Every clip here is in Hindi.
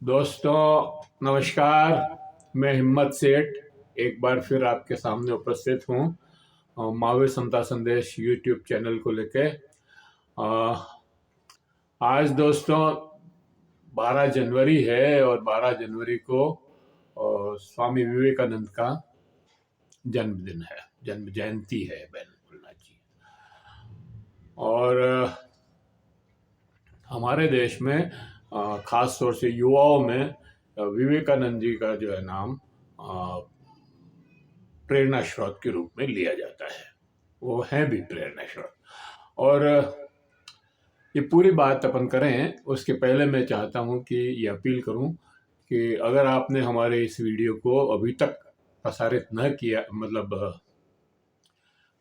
दोस्तों नमस्कार। मैं हिम्मत सेठ एक बार फिर आपके सामने उपस्थित हूँ महावीर समता संदेश यूट्यूब चैनल को लेके। आज दोस्तों 12 जनवरी है और 12 जनवरी को स्वामी विवेकानंद का जन्मदिन है, जन्म जयंती है बोलना चाहिए। और हमारे देश में खास तौर से युवाओं में विवेकानंद जी का जो है नाम प्रेरणा स्रोत के रूप में लिया जाता है। वो है भी प्रेरणा स्रोत। और ये पूरी बात अपन करें उसके पहले मैं चाहता हूँ कि ये अपील करूँ कि अगर आपने हमारे इस वीडियो को अभी तक प्रसारित न किया, मतलब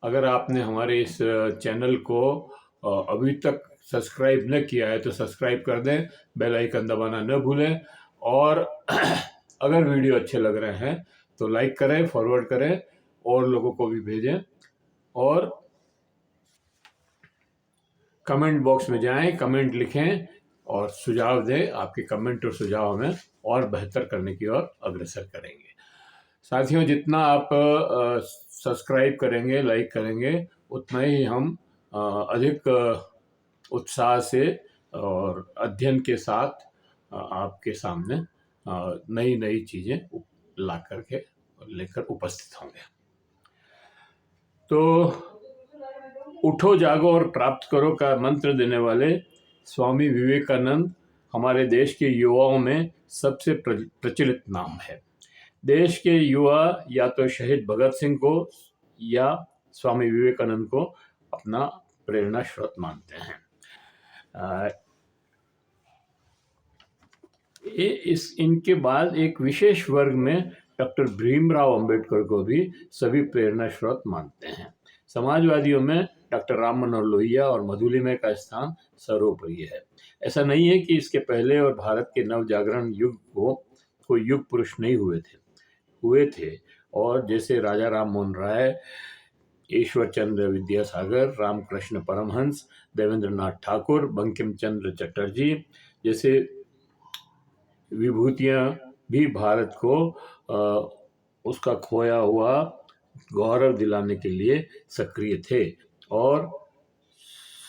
अगर आपने हमारे इस चैनल को अभी तक सब्सक्राइब न किया है तो सब्सक्राइब कर दें, बेल आइकन दबाना न भूलें। और अगर वीडियो अच्छे लग रहे हैं तो लाइक करें, फॉरवर्ड करें और लोगों को भी भेजें। और कमेंट बॉक्स में जाएं, कमेंट लिखें और सुझाव दें। आपके कमेंट और सुझाव हमें और बेहतर करने की ओर अग्रसर करेंगे। साथियों, जितना आप सब्सक्राइब करेंगे, लाइक करेंगे, उतना ही हम अधिक उत्साह से और अध्ययन के साथ आपके सामने नई नई चीज़ें ला करके लेकर उपस्थित होंगे। तो उठो जागो और प्राप्त करो का मंत्र देने वाले स्वामी विवेकानंद हमारे देश के युवाओं में सबसे प्रचलित नाम है। देश के युवा या तो शहीद भगत सिंह को या स्वामी विवेकानंद को अपना प्रेरणा स्रोत मानते हैं। इनके बाद एक विशेष वर्ग में डॉक्टर भीमराव अंबेडकर को भी सभी प्रेरणा स्रोत मानते हैं। समाजवादियों में डॉक्टर राम मनोहर लोहिया और मधुलिमा का स्थान सर्वोपरि है। ऐसा नहीं है कि इसके पहले और भारत के नव जागरण युग को कोई युग पुरुष नहीं हुए थे। और जैसे राजा राम मोहन राय, ईश्वर चंद्र विद्यासागर, रामकृष्ण परमहंस, देवेंद्र नाथ ठाकुर, बंकिम चंद्र चटर्जी जैसे विभूतियां भी भारत को उसका खोया हुआ गौरव दिलाने के लिए सक्रिय थे और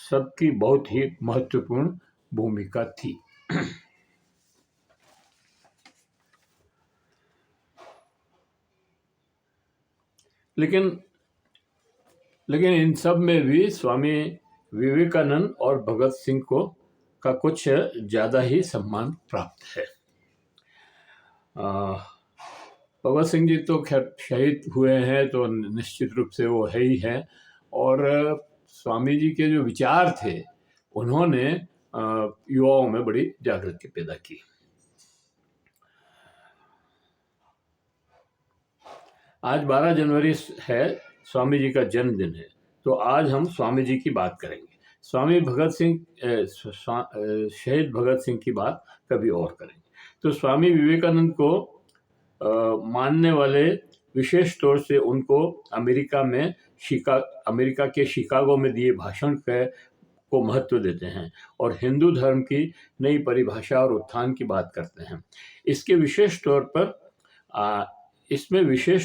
सबकी बहुत ही महत्वपूर्ण भूमिका थी। लेकिन इन सब में भी स्वामी विवेकानंद और भगत सिंह को का कुछ ज़्यादा ही सम्मान प्राप्त है। भगत सिंह जी तो खैर शहीद हुए हैं तो निश्चित रूप से वो है ही है। और स्वामी जी के जो विचार थे उन्होंने युवाओं में बड़ी जागृति पैदा की। आज 12 जनवरी है, स्वामी जी का जन्मदिन है, तो आज हम स्वामी जी की बात करेंगे। स्वामी भगत सिंह शहीद भगत सिंह की बात कभी और करेंगे। तो स्वामी विवेकानंद को मानने वाले विशेष तौर से उनको अमेरिका के शिकागो में दिए भाषण को महत्व देते हैं और हिंदू धर्म की नई परिभाषा और उत्थान की बात करते हैं। इसमें विशेष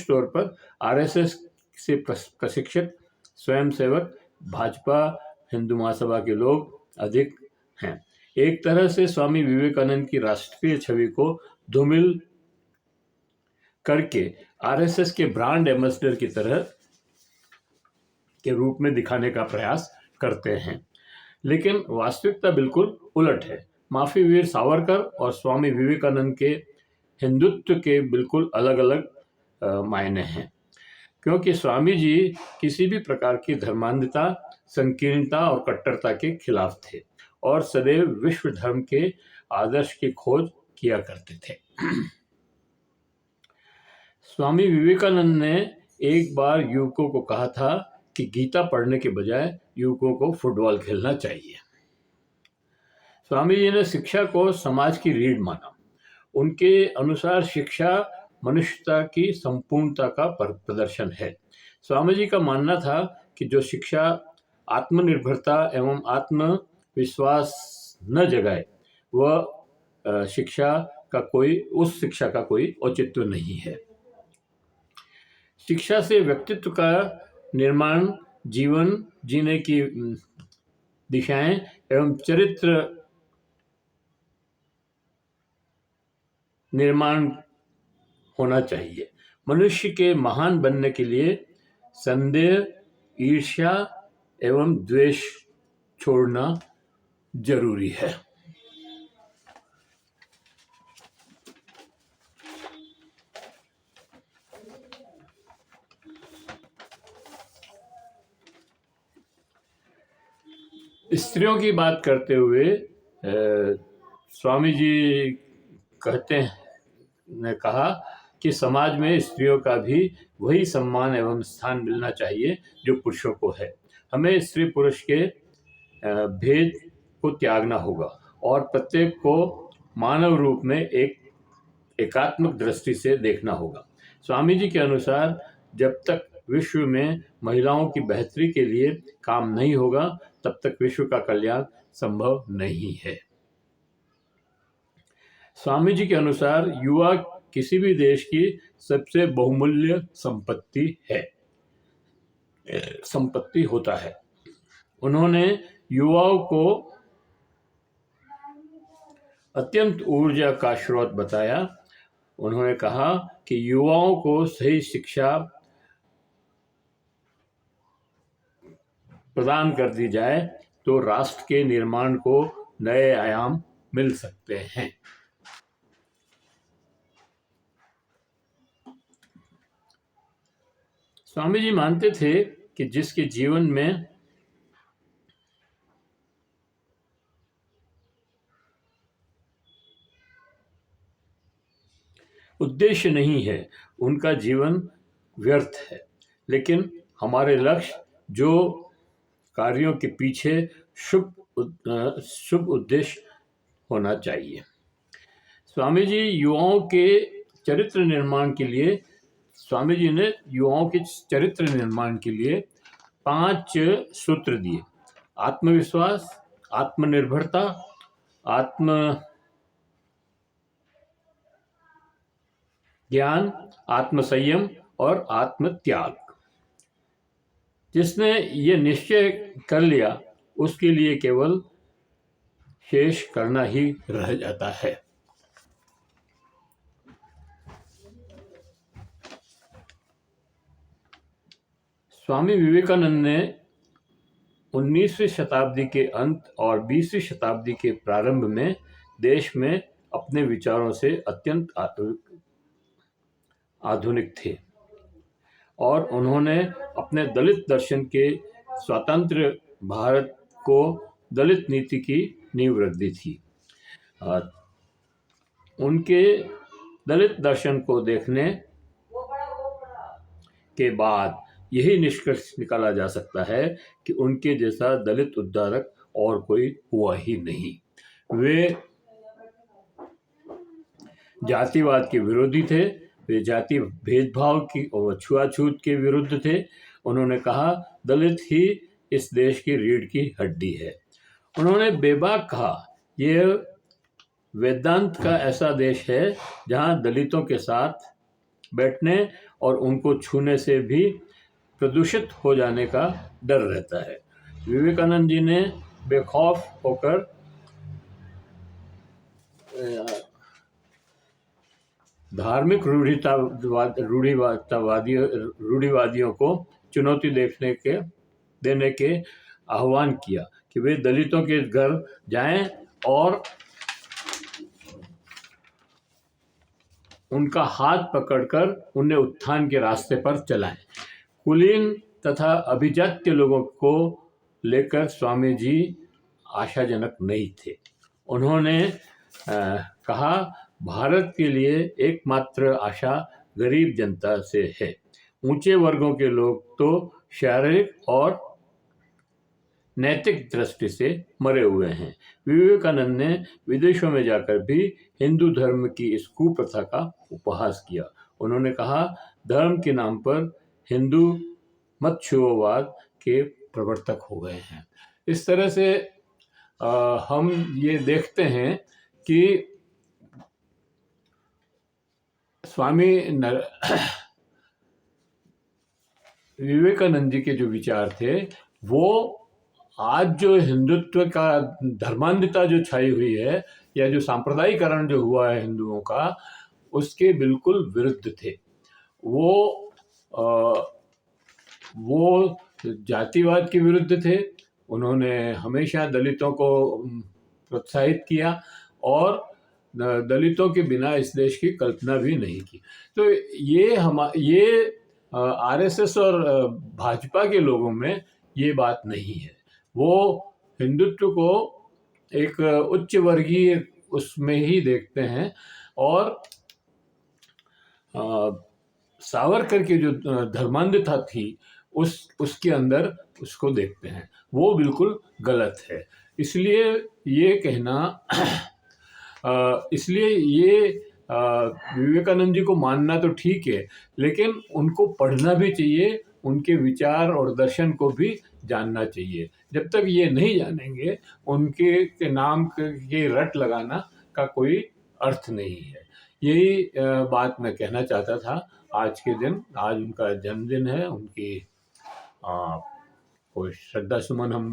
तौर पर आरएसएस से प्रशिक्षित स्वयंसेवक, भाजपा, हिंदू महासभा के लोग अधिक हैं। एक तरह से स्वामी विवेकानंद की राष्ट्रीय छवि को धूमिल करके आरएसएस के ब्रांड एम्बेसडर की तरह के रूप में दिखाने का प्रयास करते हैं। लेकिन वास्तविकता बिल्कुल उलट है। माफी वीर सावरकर और स्वामी विवेकानंद के हिंदुत्व के बिल्कुल अलग अलग मायने हैं, क्योंकि स्वामी जी किसी भी प्रकार की धर्मांधता, संकीर्णता और कट्टरता के खिलाफ थे और सदैव विश्व धर्म के आदर्श की खोज किया करते थे। स्वामी विवेकानंद ने एक बार युवकों को कहा था कि गीता पढ़ने के बजाय युवकों को फुटबॉल खेलना चाहिए। स्वामी जी ने शिक्षा को समाज की रीढ़ माना। उनके अनुसार शिक्षा मनुष्यता की संपूर्णता का प्रदर्शन है। स्वामी जी का मानना था कि जो शिक्षा आत्मनिर्भरता एवं आत्मविश्वास न जगाए वह शिक्षा उस शिक्षा का कोई औचित्य नहीं है। शिक्षा से व्यक्तित्व का निर्माण, जीवन जीने की दिशाएं एवं चरित्र निर्माण होना चाहिए। मनुष्य के महान बनने के लिए संदेह, ईर्ष्या एवं द्वेष छोड़ना जरूरी है। स्त्रियों की बात करते हुए स्वामी जी ने कहा कि समाज में स्त्रियों का भी वही सम्मान एवं स्थान मिलना चाहिए जो पुरुषों को है। हमें स्त्री पुरुष के भेद को त्यागना होगा और प्रत्येक को मानव रूप में एकात्मक दृष्टि से देखना होगा। स्वामी जी के अनुसार जब तक विश्व में महिलाओं की बेहतरी के लिए काम नहीं होगा तब तक विश्व का कल्याण संभव नहीं है। स्वामी जी के अनुसार युवा किसी भी देश की सबसे बहुमूल्य संपत्ति होता है। उन्होंने युवाओं को अत्यंत ऊर्जा का स्रोत बताया। उन्होंने कहा कि युवाओं को सही शिक्षा प्रदान कर दी जाए तो राष्ट्र के निर्माण को नए आयाम मिल सकते हैं। स्वामी जी मानते थे कि जिसके जीवन में उद्देश्य नहीं है उनका जीवन व्यर्थ है, लेकिन हमारे लक्ष्य जो कार्यों के पीछे शुभ उद्देश्य होना चाहिए। स्वामी जी ने युवाओं के चरित्र निर्माण के लिए 5 सूत्र दिए: आत्मविश्वास, आत्मनिर्भरता, आत्म ज्ञान, आत्मसंयम और आत्मत्याग। जिसने ये निश्चय कर लिया उसके लिए केवल शेष करना ही रह जाता है। स्वामी विवेकानंद ने 19वीं शताब्दी के अंत और 20वीं शताब्दी के प्रारंभ में देश में अपने विचारों से अत्यंत आधुनिक थे और उन्होंने अपने दलित दर्शन के स्वतंत्र भारत को दलित नीति की नींव रख दी थी। उनके दलित दर्शन को देखने के बाद यही निष्कर्ष निकाला जा सकता है कि उनके जैसा दलित उद्धारक और कोई हुआ ही नहीं। वे जातिवाद के विरोधी थे, वे जाति भेदभाव की और छुआछूत के विरुद्ध थे। उन्होंने कहा दलित ही इस देश की रीढ़ की हड्डी है। उन्होंने बेबाक कहा यह वेदांत का ऐसा देश है जहां दलितों के साथ बैठने और उनको छूने से भी प्रदूषित हो जाने का डर रहता है। विवेकानंद जी ने बेखौफ होकर धार्मिक रूढ़िवादियों को चुनौती देने के आह्वान किया कि वे दलितों के घर जाएं और उनका हाथ पकड़कर उन्हें उत्थान के रास्ते पर चलाएं। कुलीन तथा अभिजात्य लोगों को लेकर स्वामी जी आशाजनक नहीं थे। उन्होंने कहा भारत के लिए एकमात्र आशा गरीब जनता से है। ऊंचे वर्गों के लोग तो शारीरिक और नैतिक दृष्टि से मरे हुए हैं। विवेकानंद ने विदेशों में जाकर भी हिंदू धर्म की इस कुप्रथा का उपहास किया। उन्होंने कहा धर्म के नाम पर हिंदू मतछुओवाद के प्रवर्तक हो गए हैं। इस तरह से हम ये देखते हैं कि स्वामी विवेकानंद जी के जो विचार थे वो आज जो हिंदुत्व का धर्मांधता जो छाई हुई है या जो सांप्रदायिकरण जो हुआ है हिंदुओं का, उसके बिल्कुल विरुद्ध थे। वो अ, वो जातिवाद के विरुद्ध थे। उन्होंने हमेशा दलितों को प्रोत्साहित किया और दलितों के बिना इस देश की कल्पना भी नहीं की। तो ये आरएसएस और भाजपा के लोगों में ये बात नहीं है। वो हिंदुत्व को एक उच्च वर्गीय उसमें ही देखते हैं और सावरकर की जो धर्मांधता थी उसके अंदर उसको देखते हैं। वो बिल्कुल गलत है। इसलिए ये कहना इसलिए ये विवेकानंद जी को मानना तो ठीक है, लेकिन उनको पढ़ना भी चाहिए, उनके विचार और दर्शन को भी जानना चाहिए। जब तक ये नहीं जानेंगे, उनके के नाम के रट लगाना का कोई अर्थ नहीं है। यही बात मैं कहना चाहता था आज के दिन। आज उनका जन्मदिन है। उनकी कोई श्रद्धा सुमन हम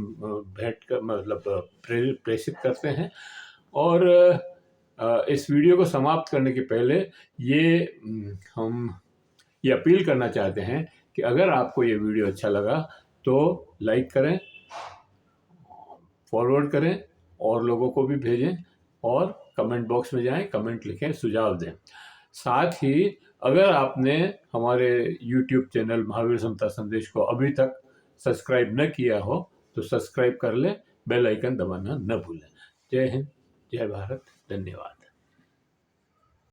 भेंट कर मतलब प्रेषित करते हैं। और इस वीडियो को समाप्त करने के पहले हम ये अपील करना चाहते हैं कि अगर आपको ये वीडियो अच्छा लगा तो लाइक करें, फॉरवर्ड करें और लोगों को भी भेजें और कमेंट बॉक्स में जाएं, कमेंट लिखें, सुझाव दें। साथ ही अगर आपने हमारे YouTube चैनल महावीर समता संदेश को अभी तक सब्सक्राइब न किया हो तो सब्सक्राइब कर लें, बेल आइकन दबाना न भूलें। जय हिंद, जय भारत, धन्यवाद।